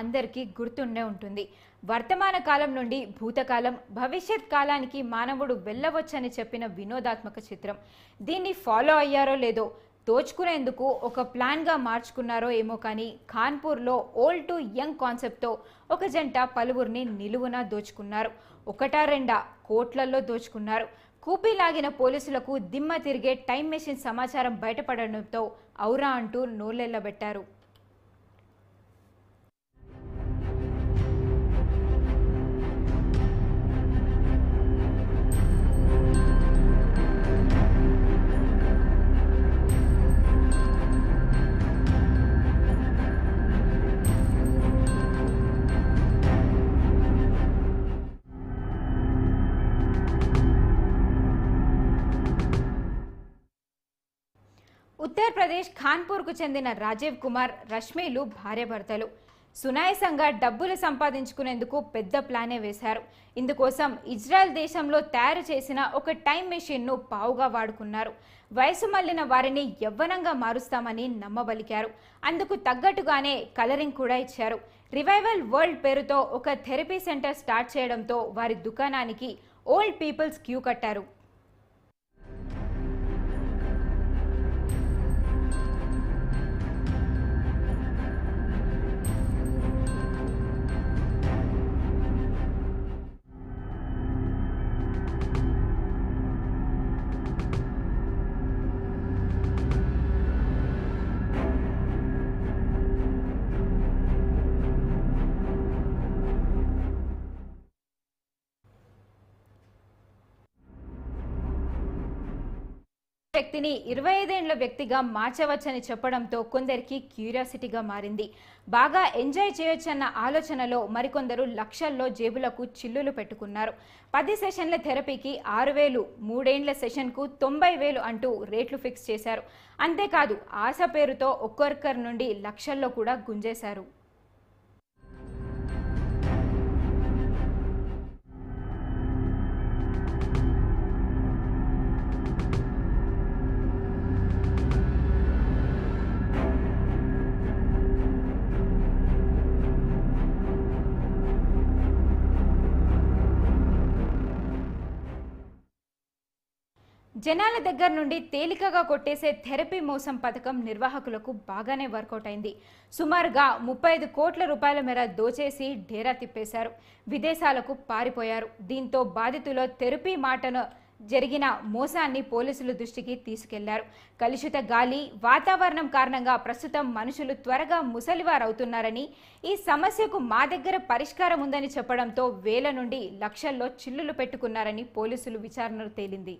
అందరికీ గుర్తుండే ఉంటుంది. వర్తమాన కాలం నుండి భూతకాలం, భవిష్యత్ కాలానికి మానవుడు వెళ్ళవచ్చని చెప్పిన వినోదాత్మక చిత్రం. దీన్ని ఫాలో అయ్యారో లేదో, దోచుకునేందుకు ఒక ప్లాన్గా మార్చుకున్నారో ఏమో కానీ కాన్పూర్లో ఓల్డ్ టు యంగ్ కాన్సెప్ట్తో ఒక జంట పలువురిని నిలువున దోచుకున్నారు. ఒకటా రెండా కోట్లల్లో దోచుకున్నారు. కూపీలాగిన పోలీసులకు దిమ్మ తిరిగే టైం మెషిన్ సమాచారం బయటపడడంతో ఔరా అంటూ నోళ్లెళ్లబెట్టారు. ఉత్తరప్రదేశ్ ఖాన్పూర్కు చెందిన రాజీవ్ కుమార్, రష్మిలు భార్యాభర్తలు. సునాయసంగా డబ్బులు సంపాదించుకునేందుకు పెద్ద ప్లానే వేశారు. ఇందుకోసం ఇజ్రాయెల్ దేశంలో తయారు చేసిన ఒక టైం మెషిన్ను పావుగా వాడుకున్నారు. వయసు మళ్లిన వారిని యవ్వనంగా మారుస్తామని నమ్మబలికారు. అందుకు తగ్గట్టుగానే కలరింగ్ కూడా ఇచ్చారు. రివైవల్ వరల్డ్ పేరుతో ఒక థెరపీ సెంటర్ స్టార్ట్ చేయడంతో వారి దుకాణానికి ఓల్డ్ పీపుల్స్ క్యూ కట్టారు. వ్యక్తిని 25 ఏళ్ల వ్యక్తిగా మార్చవచ్చని చెప్పడంతో కొందరికి క్యూరియాసిటీగా మారింది. బాగా ఎంజాయ్ చేయొచ్చన్న ఆలోచనలో మరికొందరు లక్షల్లో జేబులకు చిల్లులు పెట్టుకున్నారు. 10 సెషన్ల థెరపీకి 6,000, 3 ఏండ్ల సెషన్కు 90,000 అంటూ రేట్లు ఫిక్స్ చేశారు. అంతేకాదు ఆశ పేరుతో ఒక్కొక్కరి నుండి లక్షల్లో కూడా గుంజేశారు. జనాల దగ్గర నుండి తేలికగా కొట్టేసే థెరపీ మోసం పథకం నిర్వాహకులకు బాగానే వర్కౌట్ అయింది. సుమారుగా 35 కోట్ల రూపాయల మేర దోచేసి డేరా తిప్పేశారు. విదేశాలకు పారిపోయారు. దీంతో బాధితులు థెరపీ మాటను జరిగిన మోసాన్ని పోలీసుల దృష్టికి తీసుకెళ్లారు. కలుషిత గాలి, వాతావరణం కారణంగా ప్రస్తుతం మనుషులు త్వరగా ముసలివారవుతున్నారని, ఈ సమస్యకు మా దగ్గర పరిష్కారం ఉందని చెప్పడంతో వేల నుండి లక్షల్లో చిల్లులు పెట్టుకున్నారని పోలీసులు విచారణలో తేలింది.